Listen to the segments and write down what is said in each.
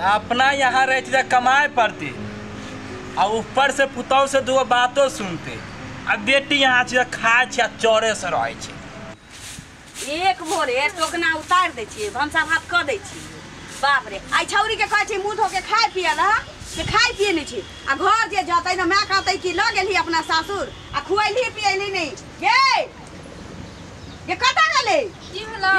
अपना यहाँ रहती कमाए पड़ती और ऊपर से पुतौ से दो बातों सुनते। अब बेटी यहाँ खाए चौरे से रहे। एक भोरे टोकना उतार दे भंसा भात कर दे। बाप रे आई छौरी के कहे मुँह धो के खाए पिए से खाए पिए नहीं आ घर जे जतै ना माँ कहते कि ल गेली अपना सासुर आ खुएली पियली नहीं ये कता गेले की भेलो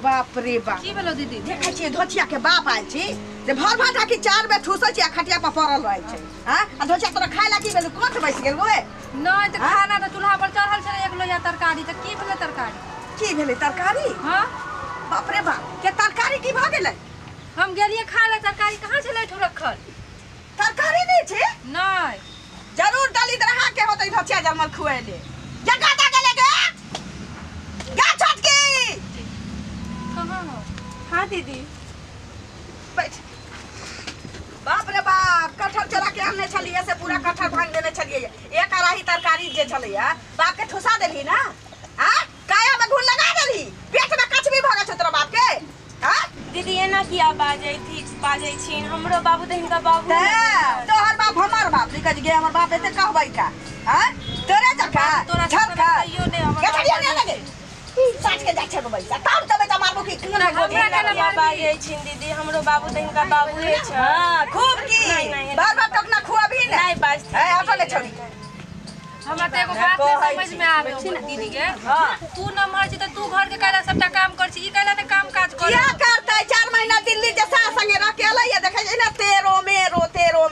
बाप रे बाप की भेलो दीदी देखै छी धोचिया के बाप आइल छी जे भर भाटा की 4 बेर ठुसै छी आ खटिया पर पड़ल रहै छै हां आ धोचिया तोरा खाय ला की भेल कोठ बैस गेल ओए नहीं तो खाना तो चूल्हा पर चढ़ल छले 1 लोया तरकारी त की भेले तरकारी की भेले तरकारी हां बाप रे बाप के तरकारी की भ गेलै हम गेलिए खा ले तरकारी कहां छले ठो रखल तरकारी नहीं छे नहीं जरूर दलित रहा के होतै धोचिया जमल खुएले जगा दा गेले गे गा छटकी कहां हो हां दीदी बैठ बाप रे बाप कटहर चला के आनने छलिए से पूरा कटहर भांग देने छलिए एक आराही तरकारी जे छलिए बाप के ठुसा देली ना हां काया में घुन लगा देली पेट में कछ भी भगा छ तोरा बाप के हां दीदी एना किया बाजै छी हमरो बाबू त हिनका बाबू तोहर बाप हमर बाप लिखा गे हमर बाप एते कहबै का हां तोरे जका तोरा झरका कहियो ने हमर के छलिए ने लगे साच के जाछ गबै तब तबे त मारबो की हमरा केना बाजै छी दीदी हमरो बाबू त हिनका बाबूए छ हां खूब की बार बार टकना खुआबी ना नहीं बाजती ए हटले छोड़ी हमरा त एगो बात नहीं समझ में आवे छी ना दीदी के हां तू न मर छी त तू घर के काला सबटा काम कर छी ई काला ने काम काज कर क्या करतै 4 महीना दिल्ली जैसा संगे रह के अलै देखे छै ना तेरो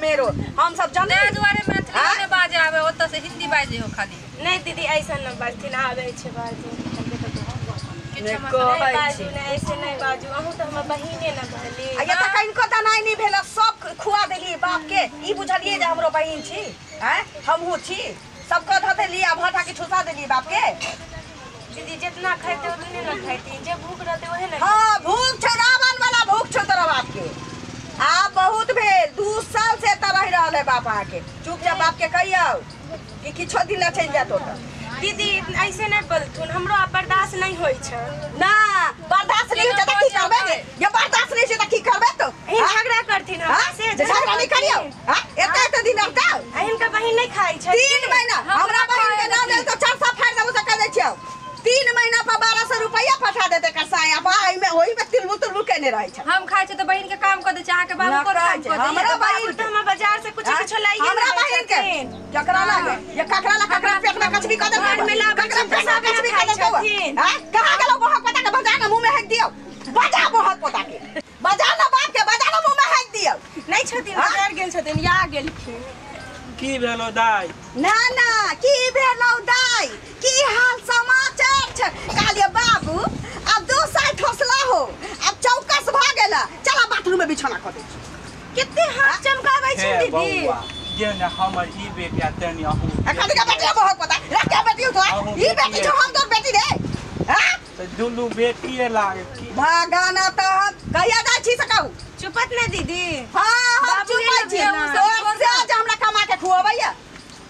मेरो हम सब जाने ते दुआरे मैथिली में बाजे आवे ओत से हिंदी बाजे हो खाली नहीं दीदी ऐसा न बाजती ना आवे छै बाजू ऐसे नहीं बाजू अहू तो हमर बहिने न कहली ये त कनको दनाई नहीं भेल सब खुआ देली बाप के ई बुझलिए जे हमरो बहिन छी हैं हमहू छी सबको ध देली आ भाटा के ठुसा देली बाप के दीदी जितना खाते उतने न खाती जे भूख रहते ओहे न हां भूख छ रावण वाला भूख छ तोरा बाप के आ बहुत भेल 2 साल से त रह रहले बाप आके चुपचाप बाप के कहियो कि किछो दिन ला चल जातो त दीदी ऐसे नहीं बोलथुन हमरो बर्दाश्त नहीं होई छ ना बर्दाश्त नहीं होता की करबे गे ये बर्दाश्त नहीं होता की करबे तो इन झगड़ा करथिन हम से झगड़ा नहीं करियो हां एते दिन रहता इनका बहिन नहीं खाई छ 3 महीना हमरा बहिन के ना देल तो 4 साल फाड़ देबो त कह दे छियो 3 महीना पर 1200 रुपया पठा देते कसाया भाई में ओही में तिलबुल केने रहे छ हम खाइ छ त बहिन के काम कर दे चाह के बाबू को काम कर दे हमरा बहिन त हम बाजार से कुछ लाई हमरा बहिन के ककरा लागे ये ककरा पेट में कुछ भी कर दे घर में ला ककरा पैसा कुछ भी कर दे हां कहां गेलो बहुत पता के बजा ना मुंह में हेक दियो बजा बहुत पता के बजा ना बाप के बजा ना मुंह में हेक दियो नहीं छथिन बाजार गेल छथिन या गेलखिन की भेलो दाई ना की भेलो दाई की हाल समाचार छ कालिए बाबू अब 2 साल ठोसला हो अब चौकस भ गेला चला बाथरूम में बिछौना कर दे कितने हाथ चमकाबै छ दीदी जे ने हमर ई बेटिया तनी अहू एखन का बेटिया बहुत पता रख के बेटी तो ई बेटी जो हम तो बेटी रे हां तो दुनु बेटिए लागे की भागाना त कहिया जा छी सकौ चुपत ने दीदी हां हम चुपै छी से आज हमरा कमा के खुआबैया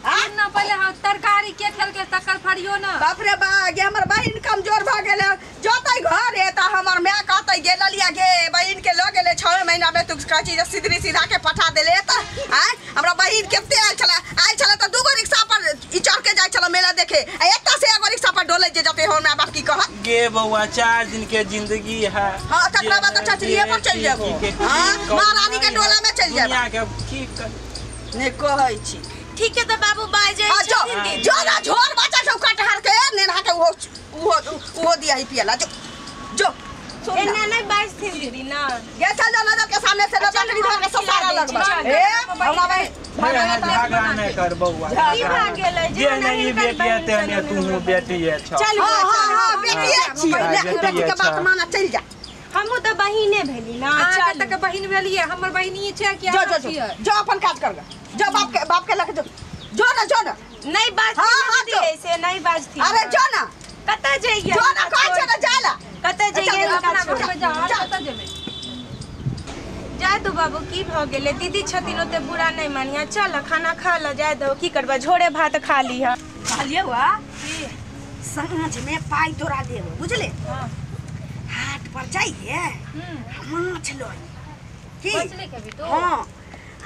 हां ना पहले हम तरकारी के खेल के तकल फड़ियो ना बाप रे बा गे हमर बहिन कमजोर भ गेले जोतै घर ए त हमर मां कहतै गे ललिया गे बहिन के ल गेले 6 महीना में तू कहची जे सिधरी सीधा के पठा देले त हां हमरा बहिन केते आइल छला त 2 गो रिक्शा पर ई चढ़ के जाय छला मेला देखे आ एकटा से एगो रिक्शा पर डोले जे जते हो मां बाप की कहत गे बउआ 4 दिन के जिंदगी है हां तकरा बाद त चचरिए पर चल जाबो हां महारानी के डोला में चल जाबो दुनिया के की ने कहै छी ठीक है तो बाबू बाजे छथिन दीदी जो ना झोर बच्चा सब कटहर के नेहा के वो दिया ही पियला जो एना नहीं बाजथिन दीदी ना ये चल जा नजर के सामने से लकड़ी धर के सारा लगबा ए हमरा भाई झगड़ा नहीं कर बउआ की भाग गेलै जे नहीं बेटिया तने तू बेटिए छ चल हां बेटिए छी बेटी के बात माना चल जा हमहु तो बहिने भेली ना चल तक बहिन भेलिए हमर बहिनी छै कि जो अपन काज कर जो बाप के लग जो ना नहीं बाजती दीदी ऐसे नहीं बाजती अरे जो ना कता जइए जो ना कह छ ना जाला कता जइए अपना घर में जा कता जेबे जाय दो बाबू की भ गेले दीदी छथिन ओते बुरा नहीं मानिया चल खाना खा ल जाय दो की करबा झोरे भात खा ली है खालिए हुआ सांझ में पाई तोरा देबो बुझले हां हाट पर जाइए माछ लई की मछली खेबी तू? हां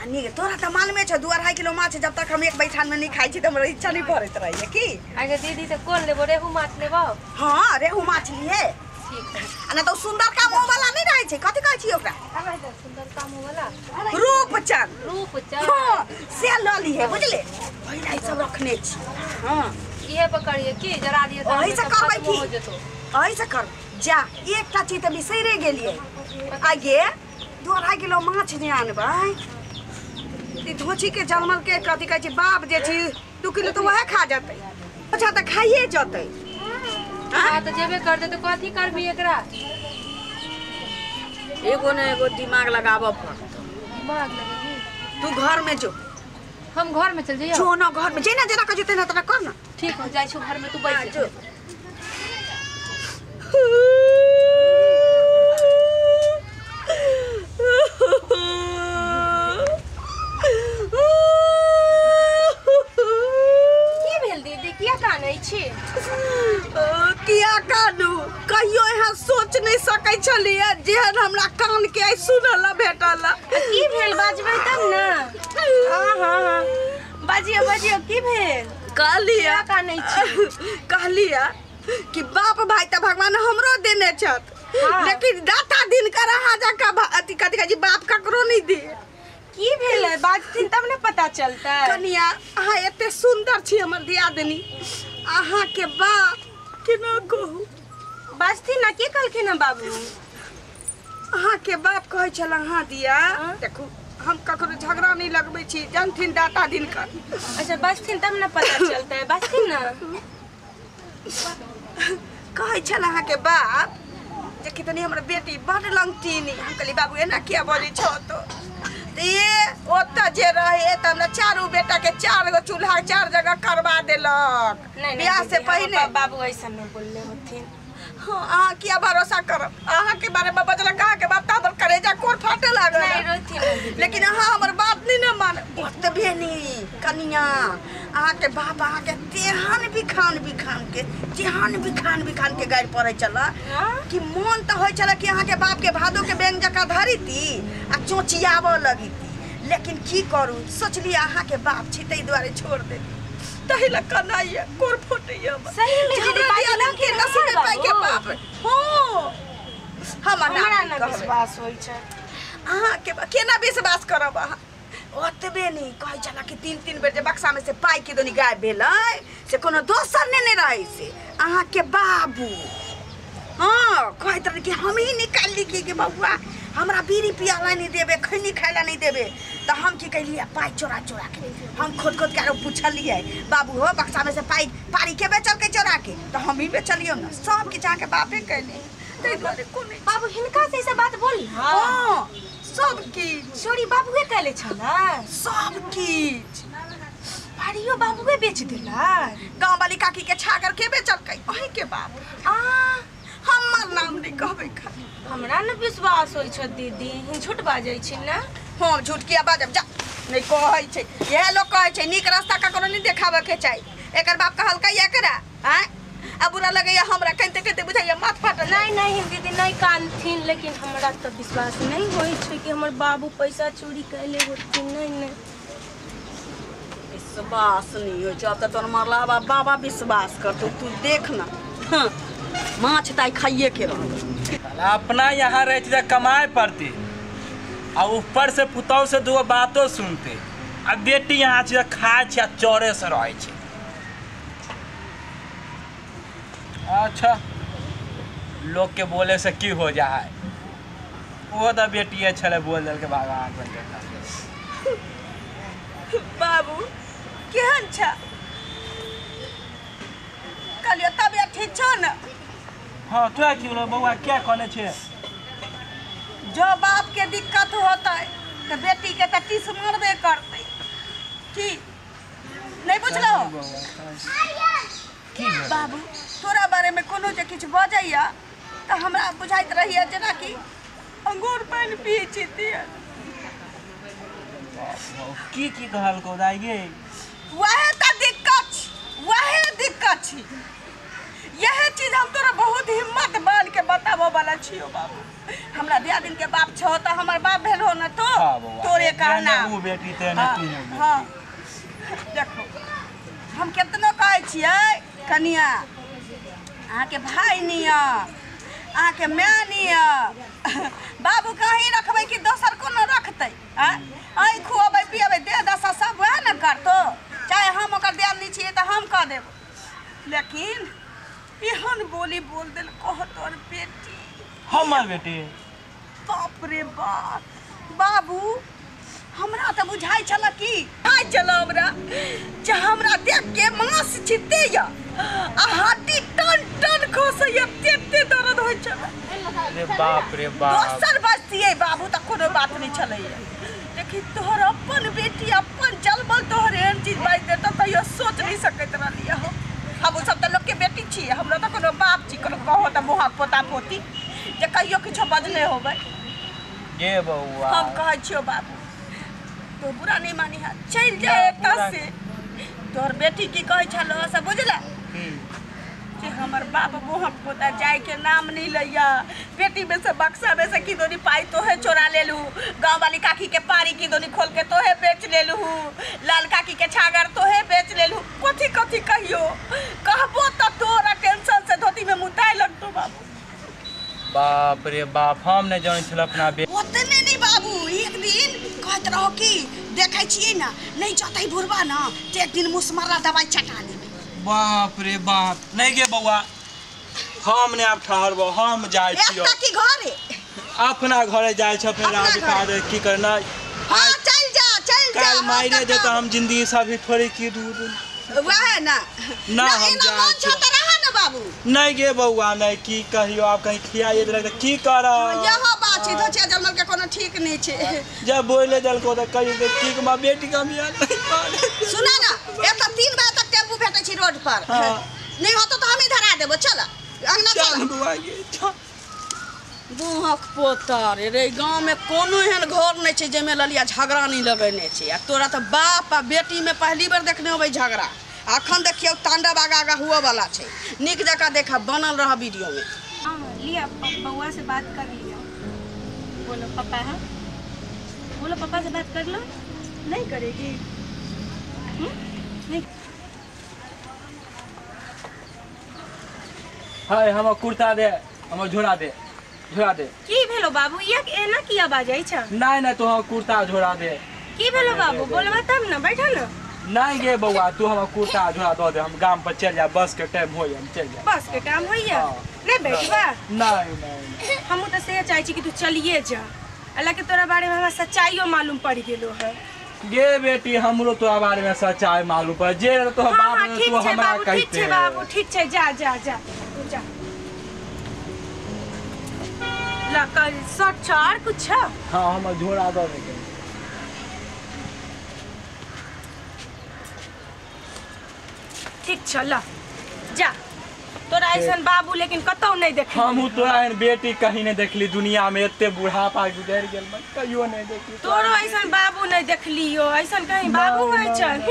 अनि तोरा त मालूमे छ 2.5 किलो माछ जब तक हम एक बैठान में नहीं खाई छी त हमरा इच्छा नहीं भरत रही की। आगे दीदी से कोन लेबो रेहू माछ लेबो? हां रेहू माछ लिए ठीक है। अना तो सुंदर काम वाला नहीं रहे छै कथि कहै छी ओकरा? अबे तो सुंदर काम वाला रूपचंद। रूपचंद हां से ल लिए बुझले पहिला सब रखने छी। हां इहे पकड़िए की जरा दिए तो ऐसा करबै खत्म हो की जेतो। ऐसा कर जा एकटा चीज त बिसरे गेलिए आगे 2.5 किलो माछ ने आनबै ती धोची के जलमल के कथि कहै छी बाप जे छी 2 किलो तो वह खा जतै अच्छा त खाइए जतै। हां तो जेबे कर दे तो कथि करबी एकरा? एगो ने एगो दिमाग लगाबो पड़त। दिमाग लगेगी तू घर में जो हम घर में चल जाइए। जो ना घर में जेना जेना कह जते ना तना कर ना। ठीक हो जाई छु घर में तू बैठ जो की भेल दीदी किया कानै छी? किया कानू कहियो यहाँ सोच नहीं सकै छलिए जेहन हमरा कान के आई सुनल भेटल। की भेल बाजबै तब ना। हां हां हां बाजियो बाजियो की भेल? कहलिया कानै छी? कहलिया कि बाप भाई त भगवान हमरो देने छत लेकिन दाता दिन का रहा जा का अति कथि कहै छी बाप ककरो नहीं दे। की भेल बाजथिन तब ने पता चलतै। कनिया अहाँ एते सुंदर छी हमर दियादनी अहाँ के बाप केना कहू बाजथिन ना की कहलखिन हम बाबू? अहाँ के बाप कहै छल हाँ दिया देखू हम ककरो झगड़ा नहीं लगबै छी जानथिन दाता दिन का। अच्छा बाजथिन तब ना पता चलतै बाजथिन ना। कहै छल अहाँ के बाप जे कितनी हमर बेटी बड़ लंगतीनी हम कहली बाबू एना किया बोली छो तो ये ओता जे रहे त हमरा चारों बेटा के 4 गो चूल्हा 4 जगह करवा देलक बियाह से पहले। बाबू ऐसा नहीं बोलले होथिन। हां अहाँ किया भरोसा करब अहाँ के बारे में बजल कहा के बात ताबर करेजा कोर फाटे लागल नहीं रोथिन लेकिन अहाँ हमर बात नहीं न मान ओतबे नहीं कनिया अहाँ के बाप अहाँ के तेहन बिखान के जेहन बिखान के गाड़ पड़े चला कि मन त होय चला कि अहाँ के बाप के भादो के बैंक जका धरीती आ चोचियाबो लगीती लेकिन की करू सोचलिए अहाँ के बाप छी तै द्वारे छोड़ दे तहिला कनाइया कोर फटैया सही में दीदी बाजला के नसीब पाई के बाप हो हमरा ना विश्वास होय छै। अहाँ के केना विश्वास करब अहाँ ओतबे नहीं कहै छला कि 3 बेर जे बक्सा में से पाई के दोनी गायब भेलै से कोनो दोसर ने रहै से अहाँ के बाबू हां कहैत रहे कि हम ही निकाल ली कि बबुआ हमरा बीड़ी पियाला नहीं देबे खैनी खाइला नहीं देबे तो हम की कहलिए पाई चोरा के हम खोद के पूछलिए बाबू हो बक्सा में से पाई पारी के बेचल के चोरा के तो हम ही बेचलियो ना सब के जाके बापे कहले तै दुआरे कोने बाबू हिनका से ऐसा बात बोली हां सब की छोरी बाबूए कहले छला सब की पारियो बाबूए बेच देला गांव वाली काकी के छागर के बेचल कई ओही के बाप हमर नाम नहीं कहबै हमरा न विश्वास होय छ दीदी हिन झूठ बाजै छी ना। हम झूठ किया बाजब जा नहीं कहै छै यह लोग कहै छै नीक रास्ता ककरो नहीं देखावे के चाहिए एकर बाप कहल का एकरा हैं अब बुरा लगैया हमरा कहते बुझाइया माथ फाटल नहीं दीदी नहीं कानथिन लेकिन हमरा तो विश्वास नहीं होय छै कि हमर बाबू पैसा चोरी कैले होथिन नहीं विश्वास नहीं हो जब तक तोर मरला बाबा विश्वास करतो तू देख ना माछ ताई खाइए के रह अपना यहाँ रहती तो कमाए पड़ती और ऊपर से पुतौ से 2 बातों सुनते अब बेटी यहाँ से खाए छे चौरे से रहे छे। अच्छा लोग के बोले से की हो जाए वो तो बेटी छले बोल दल के भगवान बन बाबू केहन छ कलियो तबियत ठीक छ न? हाँ तो की बोलो बउआ क्या कहने छे जो बाप के दिक्कत होता है तो बेटी के तो टीस मारबे करते की नहीं बुझलो बाबू तोरा बारे में कोनो जे किछ बजैया तो हमरा बुझाइत रहिए जेना कि अंगूर पानी पिए छी की कहल को दाई गे वहे त दिक्कत छी यह चीज हम तोरा बहुत हिम्मत बांध के बताबो वाला छियो बाबू। हमरा दिया दिन के बाप छो त हमर बाप भेलो न तो तोरे कहना वो बेटी ते ने तू ने। हां देखो हम केतनो कहै छियै कनिया आहा के भाई निया आहा के मां निया बाबू कहीं रखबै कि दोसर कोनो रखतै आई खुआबै पियाबै दे दशा सब वह न करतो चाहे हम ओकर ध्यान नहीं छिए त हम कह देब लेकिन एहन बोली बोल देल कह तोर बेटी हमर बेटी बाप रे बाप बाबू हमरा त बुझाई छल कि आइ चलो हमरा देख के मांस छिते या आ हड्डी टन टन खोसैया तेते दर्द होय छल। अरे बाप रे बाप दोसर बस्तिए बाबू त कोनो बात नहीं छलैया देखी तोहर अपन बेटी अपन जलबल तोहर एहन चीज बाज दे त कहियो सोच नहीं सकैत रहलिया हो। हम सब त लोग के बेटी छी हमरा त कोनो बाप छी कोनो कहो त मुहा पोता पोती जे कहियो किछो बजले होबै गे बउआ हम कहै छियो बाबू तो बुरा नहीं मानी है चल जाए एतऽ से तोहर बेटी की कहै छलो से बुझला जे हमर बाप मुहा पोता जाय के नाम नहीं लैया बेटी में से बक्सा में से की दोनी पाई तोहे चोरा लेलू गांव वाली काकी के पारी की दोनी खोल के तोहे बेच लेलू लाल काकी के छागर तोहे बेच लेलू कथी कथी कहियो कहबो त तोरा टेंशन से धोती में मुताई लगतो बाबू। बाप रे बाप हम नहीं जाने छल अपना बेटी ओतने नहीं बाबू एक दिन कहत रहो कि देखै छियै ना नहीं जतै बुरबा ना ते एक दिन मुसमरा दवाई चटा देबे। बाप रे बाप नहीं गे बउआ हम ने अब ठहरबो हम जाय छियो एतऽ की घरे अपना घरे जाय छ फिर आज काज की करना हां चल जा कल मायने दे तो हम जिंदगी सब थोड़ी की दूर वह ना ना हम जा रहा ना बाबू नहीं गे बउआ नहीं की कहियो आप कहीं खियाइए देलक त की करब यहो बात छै तो छे जलमल के कोनो ठीक नहीं छे जब बोले दल को त कहियो त ठीक मा बेटी का मिया नहीं माने सुना ना एतऽ 3 बजे तक टेम्पू भेटै छी रोड पर नहीं होतो तो हम ही धरा देबो चल अंगना चल बुआ गे बुहक पोतर रे गांव में कोनो एहन घर नहीं छे जेमे ललिया झगड़ा नहीं लगैने छे आ तोरा त बाप आ बेटी में पहली बार देखने होबै झगड़ा अखन देखियो तांडव आगा हुआ वाला छे निक जका देखा बनल रह वीडियो में लिया बउआ से बात कर लिया बोलो पापा है बोलो पापा से बात कर लो नहीं करेगी नहीं हाय हम कुर्ता दे हम झोरा दे की भेलो बाबू ये एना किया बाजै छ नहीं नहीं तो हम कुर्ता झोरा दे की भेलो बाबू बोलबा तब ना बैठा ना नहीं गे बउआ तू हम कुर्ता झोरा दो दे हम गांव पर चल जा बस के टाइम होय हम चल जा बस के टाइम होइया नहीं बैठबा नहीं हम तो से चाहै छी कि तू चलिए जा अल्लाह के तोरा बारे में हमरा सच्चाइयो मालूम पड़ गेलो है गे बेटी हमरो तोरा बारे में सच्चाई मालूम पर जे तो बाप ने तू हमरा कहते ठीक छे बाबू ठीक छे जा जा जा तू जा ला कर सट चार कुछ हां हम झोरा दो दे ठीक चल जा तोरा ऐसन बाबू लेकिन कतौ नहीं देख हम तोरा एहन बेटी कहीं नहीं देखली दुनिया में एते बुढ़ापा गुजर गेल मैं कहियो नहीं देखली तोरो ऐसन बाबू नहीं देखलियो ऐसन कहीं बाबू है चल